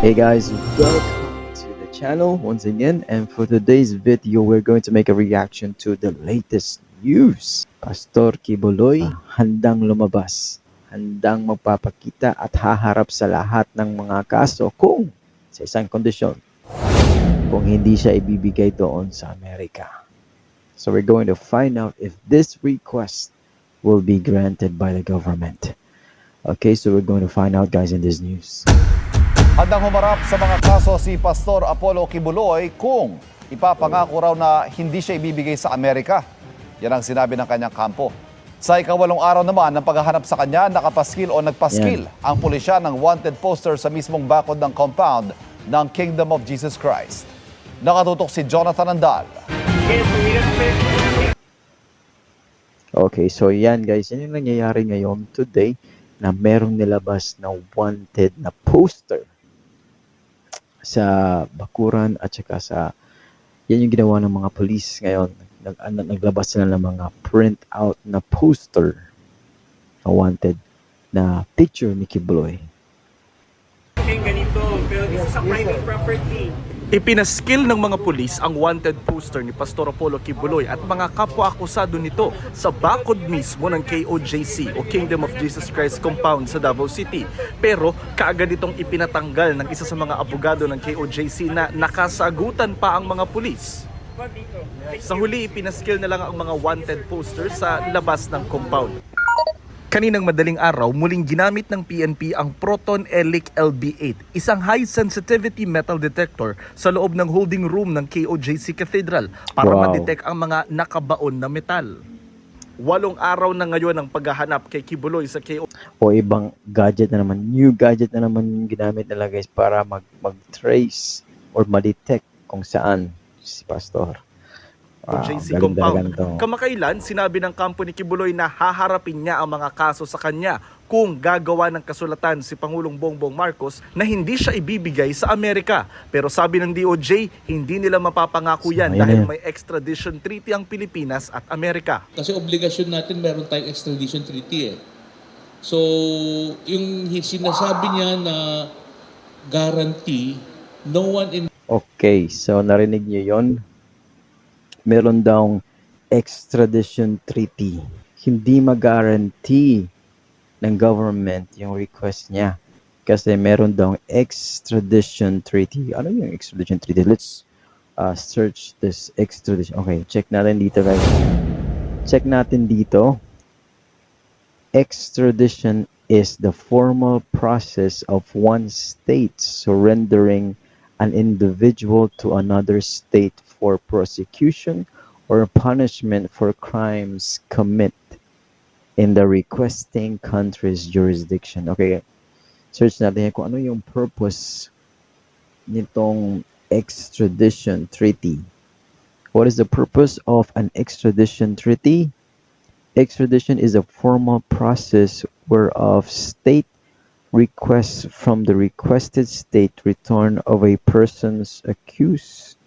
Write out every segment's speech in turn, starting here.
Hey guys, welcome to the channel once again, and for today's video we're going to make a reaction to the latest news. Pastor Kibuloy handang lumabas, handang magpapakita at haharap sa lahat ng mga kaso kung sa isang kondisyon, kung hindi siya ibibigay doon sa Amerika. So we're going to find out if this request will be granted by the government. Okay, so we're going to find out guys in this news. Handang humarap sa mga kaso si Pastor Apollo Kibuloy kung ipapangako raw na hindi siya ibibigay sa Amerika. Yan ang sinabi ng kanyang kampo. Sa ikawalong araw naman ng paghahanap sa kanya, nakapaskil o nagpaskil ang pulisya ng wanted poster sa mismong bakod ng compound ng Kingdom of Jesus Christ. Nakatutok si Jonathan Andal. Okay, so yan guys, yan yung nangyayari ngayon today na merong nilabas na wanted na poster sa bakuran at saka sa yan yung ginawa ng mga police ngayon. Naglabas sila ng mga print out na poster na wanted na picture ni Kibuloy. Ganito, pero this is a private property. Ipinaskil ng mga pulis ang wanted poster ni Pastor Apollo Kibuloy at mga kapwa-akusado nito sa bakod mismo ng KOJC o Kingdom of Jesus Christ compound sa Davao City. Pero kaagad itong ipinatanggal ng isa sa mga abogado ng KOJC na nakasagutan pa ang mga pulis. Sa huli, ipinaskil na lang ang mga wanted poster sa labas ng compound. Kaninang madaling araw, muling ginamit ng PNP ang Proton Elic LB8, isang high-sensitivity metal detector sa loob ng holding room ng KOJC Cathedral para ma-detect ang mga nakabaon na metal. 8 araw na ngayon ang paghahanap kay Kibuloy sa KO. O ibang gadget na naman, new gadget na naman yung ginamit nila guys para mag-trace or ma-detect kung saan si Pastor. JC compound. Kamakailan, sinabi ng kampo ni Kibuloy na haharapin niya ang mga kaso sa kanya kung gagawa ng kasulatan si Pangulong Bongbong Marcos na hindi siya ibibigay sa Amerika. Pero sabi ng DOJ, hindi nila mapapangako yan dahil may extradition treaty ang Pilipinas at Amerika. Kasi obligasyon natin meron tayong extradition treaty eh. So, yung sinasabi niya na guarantee, no one in... Okay, so narinig niyo yon. Meron daw extradition treaty. Hindi mag-guarantee ng government yung request niya. Kasi meron daw extradition treaty. Ano yung extradition treaty? Let's search this extradition. Okay, check natin dito guys. Check natin dito. Extradition is the formal process of one state surrendering an individual to another state for prosecution or punishment for crimes committed in the requesting country's jurisdiction. Okay, search natin kung ano yung purpose nitong extradition treaty. What is the purpose of an extradition treaty? Extradition is a formal process whereof state requests from the requested state return of a person's accused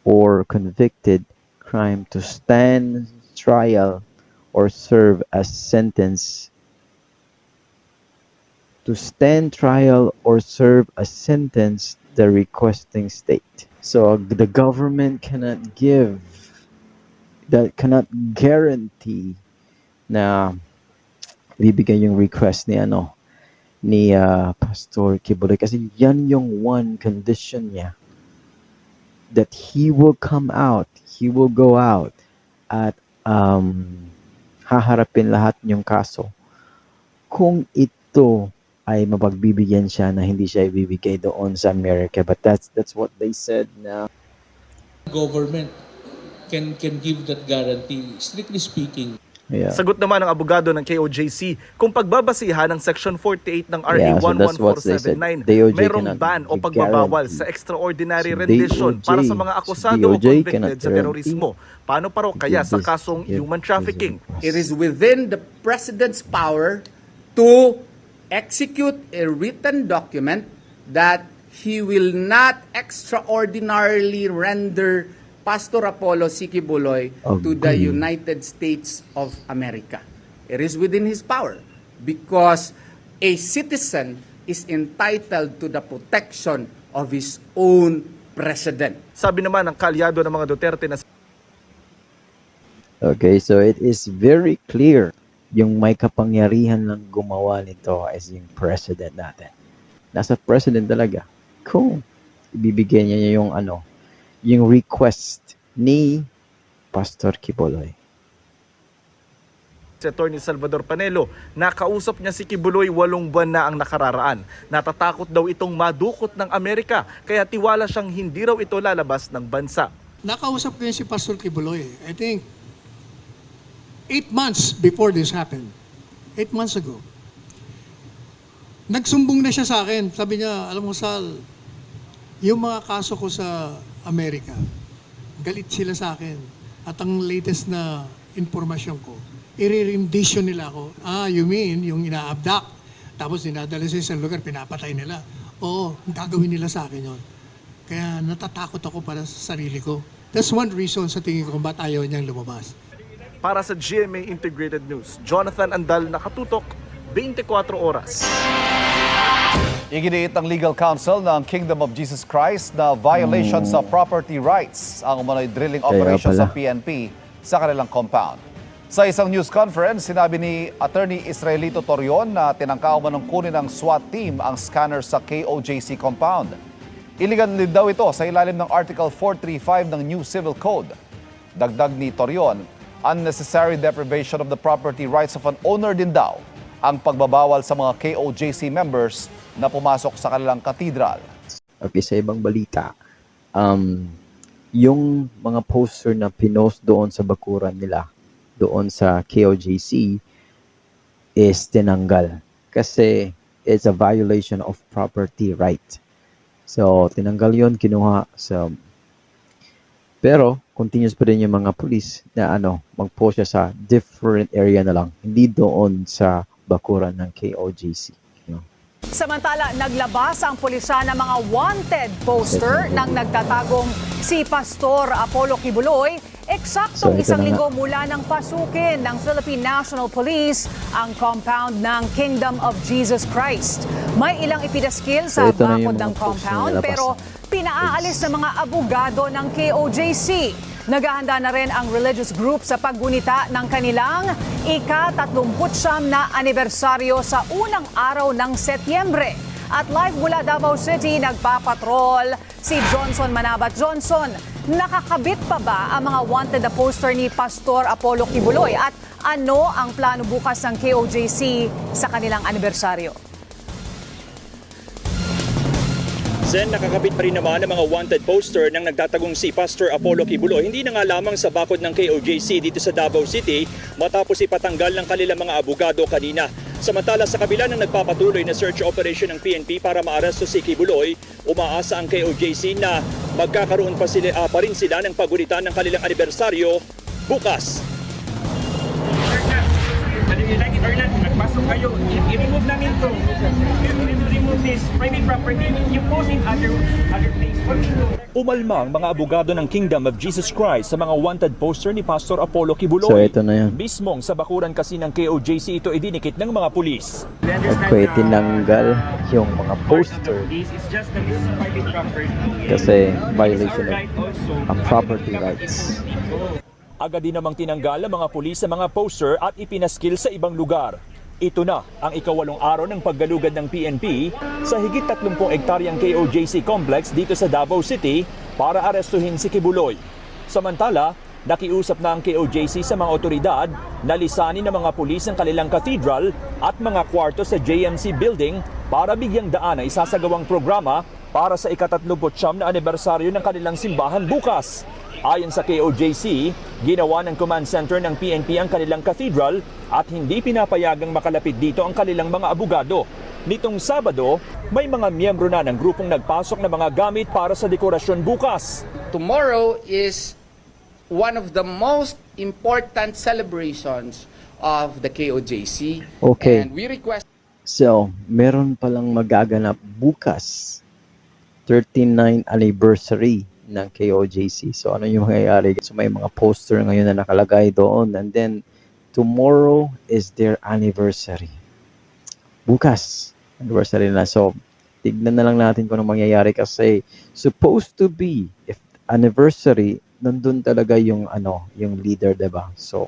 or convicted crime to stand trial or serve as sentence. To stand trial or serve a sentence the requesting state. So the government cannot guarantee na bibigyan yung request ni Pastor Kibuloy kasi yan yung one condition niya, that he will come out, he will go out at haharapin lahat yung kaso kung ito ay mapagbibigyan siya na hindi siya ibibigay doon sa America. But that's what they said na government can give that guarantee, strictly speaking. Yeah. Sagot naman ng abogado ng KOJC, kung pagbabasihan ng Section 48 ng RA 11479, mayroong ban o pagbabawal sa extraordinary rendition para sa mga akusado o convicted sa terorismo. Paano pa raw kaya sa kasong human trafficking? It is within the President's power to execute a written document that he will not extraordinarily render Pastor Apollo Kibuloy to the United States of America. It is within his power because a citizen is entitled to the protection of his own president. Sabi naman ng kalyado ng mga Duterte na Okay, so it is very clear yung may kapangyarihan lang gumawa nito as yung president natin. Nasa president talaga. Kung ibibigay niya yung yung request ni Pastor Quiboloy. si Atty. Salvador Panelo, nakausap niya si Quiboloy 8 buwan na ang nakararaan. Natatakot daw itong madukot ng Amerika, kaya tiwala siyang hindi raw ito lalabas ng bansa. Nakausap ko yun si Pastor Quiboloy. I think 8 months before this happened. 8 months ago. Nagsumbong na siya sa akin. Sabi niya, alam mo Sal, yung mga kaso ko sa Amerika, galit sila sa akin. At ang latest na informasyon ko, i-rendition nila ako. Ah, you mean yung ina-abduct, tapos dinadala sa isang lugar, pinapatay nila. Oo, gagawin nila sa akin yun. Kaya natatakot ako para sa sarili ko. That's one reason sa tingin ko kung ba't ayaw niyang lumabas. Para sa GMA Integrated News, Jonathan Andal, nakatutok, 24 oras. Iginiit ng legal counsel ng Kingdom of Jesus Christ na violation sa property rights ang umano'y drilling operation sa PNP sa kanilang compound. Sa isang news conference, sinabi ni Attorney Israelito Torion na tinangka umanong kunin ng SWAT team ang scanner sa KOJC compound. Illegal din daw ito sa ilalim ng Article 435 ng New Civil Code. Dagdag ni Torion, unnecessary deprivation of the property rights of an owner din daw ang pagbabawal sa mga KOJC members na pumasok sa kanilang katedral. Okay, sa ibang balita, yung mga poster na pinost doon sa bakuran nila, doon sa KOJC, is tinanggal. Kasi it's a violation of property right. So, tinanggal yon, kinuha sa... Pero, continuous pa rin yung mga pulis na mag-post siya sa different area na lang. Hindi doon sa bakuran ng KOJC. Samantala, naglabas ang pulisya ng mga wanted poster ng nagtatagong si Pastor Apollo Quiboloy. Eksaktong So, ito isang na linggo mula nang pasukin ng Philippine National Police ang compound ng Kingdom of Jesus Christ. May ilang ipinaskil sa So, ito na yung bakod mga ng poster na compound nilabas. pero pinaalis ng mga abogado ng KOJC. Naghahanda na rin ang religious group sa paggunita ng kanilang ika-39 na anibersaryo sa unang araw ng Setyembre. At live mula Davao City, nagpapatrol si Johnson Manabat. Johnson, nakakabit pa ba ang mga wanted na poster ni Pastor Apollo Quiboloy? At ano ang plano bukas ng KOJC sa kanilang anibersaryo? Sen, nakakabit pa rin naman ang mga wanted poster ng nagtatagong si Pastor Apollo Quiboloy. Hindi na nga lamang sa bakod ng KOJC dito sa Davao City matapos ipatanggal ng kanilang mga abogado kanina. Samantala sa kabila ng nagpapatuloy na search operation ng PNP para maaresto si Quiboloy, umaasa ang KOJC na magkakaroon pa rin sila ng pagunitan ng kanilang anibersaryo bukas. Whether you like it or not, nagpasok kayo, i-remove namin to. Remove this private property, you post in other place. Umalma ang mga abogado ng Kingdom of Jesus Christ sa mga wanted poster ni Pastor Apollo Quiboloy. So, ito na yun. Mismong sa bakuran kasi ng KOJC ito idinikit ng mga pulis. Pwede tinanggal yung mga poster This is just that this is private property. kasi violation of property rights. Agad din namang tinanggal ang mga pulis sa mga poster at ipinaskil sa ibang lugar. Ito na ang ika-8 araw ng paggalugad ng PNP sa higit 30 hektaryang KOJC complex dito sa Davao City para arestuhin si Quiboloy. Samantala, nakiusap na ang KOJC sa mga otoridad na lisanin ng mga pulis ang kanilang cathedral at mga kwarto sa JMC building para bigyang daan ang isasagawang programa para sa ika-39 na anibersaryo ng kanilang simbahan bukas. Ayon sa KOJC, ginawa ng command center ng PNP ang kanilang cathedral at hindi pinapayagang makalapit dito ang kanilang mga abogado. Nitong Sabado, may mga miyembro na ng grupong nagpasok na mga gamit para sa dekorasyon bukas. Tomorrow is one of the most important celebrations of the KOJC. Okay. And we request So, meron palang magaganap bukas, 39th anniversary ng KOJC. So, ano yung mangyayari? So, may mga poster ngayon na nakalagay doon. And then, tomorrow is their anniversary. Bukas, anniversary na. So, tignan na lang natin kung ano mangyayari kasi supposed to be, if anniversary, nandun talaga yung yung leader, diba? So,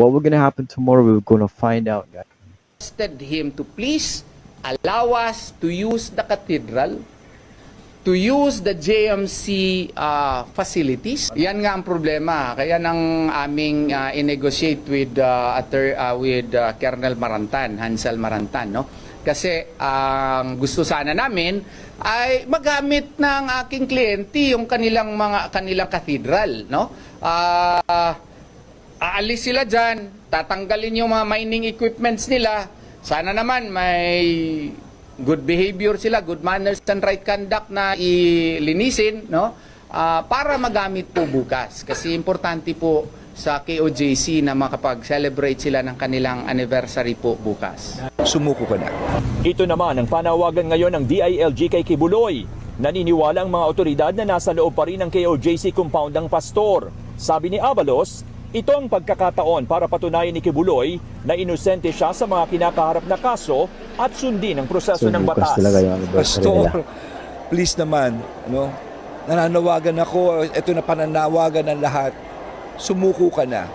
what we're gonna happen tomorrow, we're gonna find out, guys. Requested him to please allow us to use the cathedral, to use the JMC facilities. Yan nga ang problema. Kaya nang aming i-negotiate with Colonel Marantan, Hansel Marantan, no? Kasi ang gusto sana namin ay magamit ng aking kliyente yung kanilang cathedral, no? Aalis sila diyan, tatanggalin yung mga mining equipments nila. Sana naman may good behavior sila, good manners and right conduct na ilinisin, no? Para magamit po bukas. Kasi importante po sa KOJC na makapag-celebrate sila ng kanilang anniversary po bukas. Sumuko ka na. Ito naman ang panawagan ngayon ng DILG kay Kibuloy. Naniniwala ang mga otoridad na nasa loob pa rin ng KOJC compound ang pastor. Sabi ni Abalos, ito ang pagkakataon para patunayan ni Kibuloy na inosente siya sa mga kinakaharap na kaso at sundin ang proseso ng batas. Pastor, please naman, no? Nananawagan ako, ito na pananawagan ng lahat. Sumuko ka na.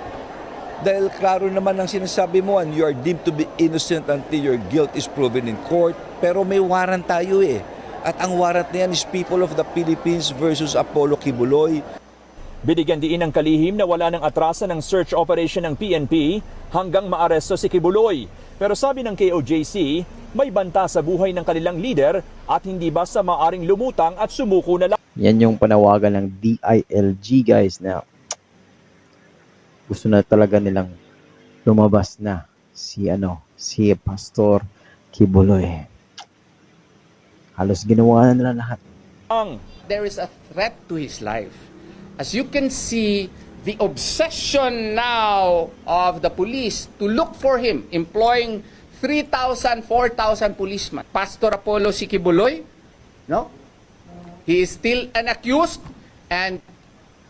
Dahil klaro naman ang sinasabi mo, and you are deemed to be innocent until your guilt is proven in court. Pero may warrant tayo eh. At ang warrant na yan is People of the Philippines versus Apollo Kibuloy. Binigyan diin ng kalihim na wala ng atrasan ng search operation ng PNP hanggang maaresto si Kibuloy. Pero sabi ng KOJC, may banta sa buhay ng kanilang leader at hindi basta maaring lumutang at sumuko na lang. Yan yung panawagan ng DILG, guys, na gusto na talaga nilang lumabas na si Pastor Kibuloy. Halos ginawa na nila lahat. There is a threat to his life. As you can see, the obsession now of the police to look for him, employing 3,000, 4,000 policemen. Pastor Apollo si Kibuloy, no? He is still an accused, and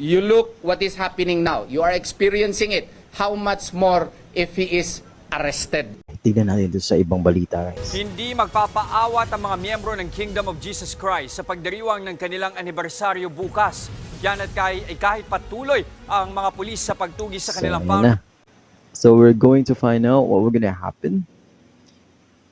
you look what is happening now. You are experiencing it. How much more if he is arrested? Tignan natin dito sa ibang balita, guys. Hindi magpapaawat ang mga miyembro ng Kingdom of Jesus Christ sa pagdiriwang ng kanilang anibersaryo bukas. Yan at kahit patuloy ang mga pulis sa pagtugis sa kanilang na. So we're going to find out what we're gonna happen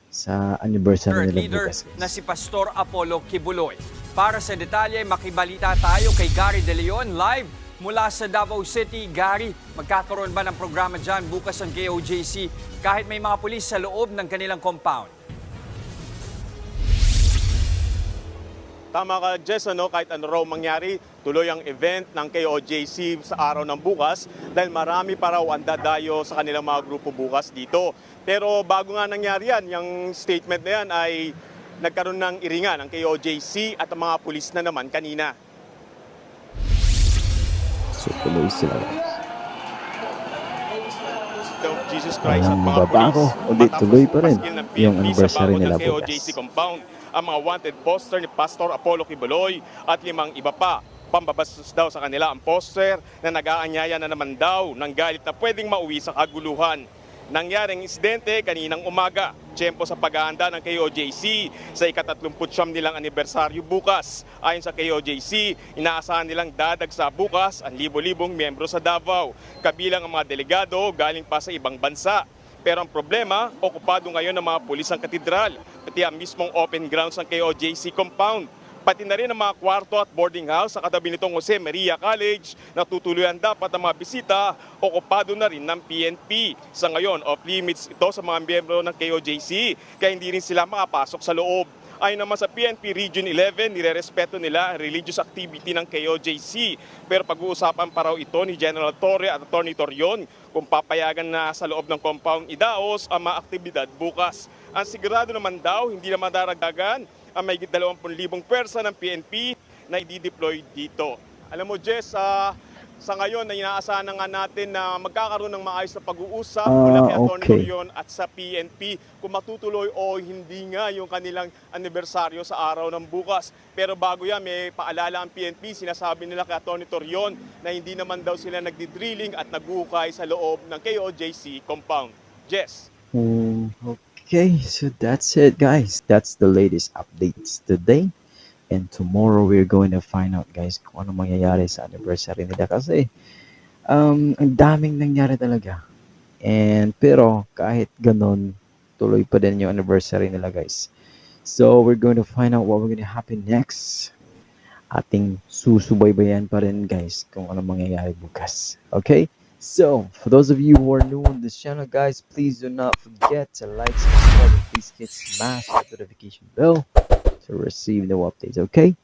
sa anniversary nila leader bukas, guys. na si Pastor Apollo Kibuloy. Para sa detalye, makibalita tayo kay Gary De Leon live mula sa Davao City. Gary, magkakaroon ba ng programa dyan bukas ang KOJC kahit may mga pulis sa loob ng kanilang compound? Tama ka, Jess, kahit ano raw mangyari, tuloy ang event ng KOJC sa araw ng bukas dahil marami pa raw ang dadayo sa kanilang mga grupo bukas dito. Pero bago nga nangyari yan, yung statement na yan ay nagkaroon ng iringan ang KOJC at ang mga pulis na naman kanina. So tuloy sila, guys. Jesus Christ at mga pulis. Tuloy pa rin yung anniversary nila bukas. KOJC compound ang mga wanted poster ni Pastor Apollo Kibuloy at 5 iba pa. Pambabastos daw sa kanila ang poster na nag-aanyaya na naman daw ng galit na pwedeng mauwi sa kaguluhan. Nangyaring insidente kaninang umaga, tiyempo sa paghahanda ng KOJC sa ika-39 nilang anibersaryo bukas. Ayon sa KOJC, inaasahan nilang dadagsa bukas ang libo-libong miyembro sa Davao, kabilang ang mga delegado galing pa sa ibang bansa. Pero ang problema, okupado ngayon ng mga pulis ang katedral, pati ang mismong open grounds ng KOJC compound. Pati na rin ang mga kwarto at boarding house sa katabi nitong Jose Maria College na tutuluyan dapat ang mga bisita, okupado na rin ng PNP. Sa ngayon, off-limits ito sa mga miyembro ng KOJC, kaya hindi rin sila makapasok sa loob. Ayon naman sa PNP Region 11, nirerespeto nila ang religious activity ng KOJC. Pero pag-uusapan pa raw ito ni General Torre at Atty. Torion kung papayagan na sa loob ng compound idaos ang mga aktibidad bukas. Ang sigurado naman daw, hindi na madaragdagan ang may 20,000 pwersa ng PNP na i-deploy dito. Alam mo, Jess, sa ngayon na inaasahan na nga natin na magkakaroon ng maayos na pag-uusap mula kay Atty. Torion at sa PNP kung matutuloy o hindi nga yung kanilang anibersaryo sa araw ng bukas. Pero bago yan, may paalala ang PNP, sinasabi nila kay Atty. Torion na hindi naman daw sila nagdi-drilling at naghuhukay sa loob ng KOJC compound. Jess? Okay. Okay, so that's it, guys. That's the latest updates today. And tomorrow we're going to find out, guys, kung ano mangyayari sa anniversary nila. Kasi, ang daming nangyari talaga. And, pero, kahit ganun, tuloy pa din yung anniversary nila, guys. So, we're going to find out what we're going to happen next. Ating susubaybayan pa rin, guys, kung ano mangyayari bukas. Okay? So, for those of you who are new on this channel, guys, please do not forget to like, subscribe, and please hit smash that notification bell to receive no updates, okay?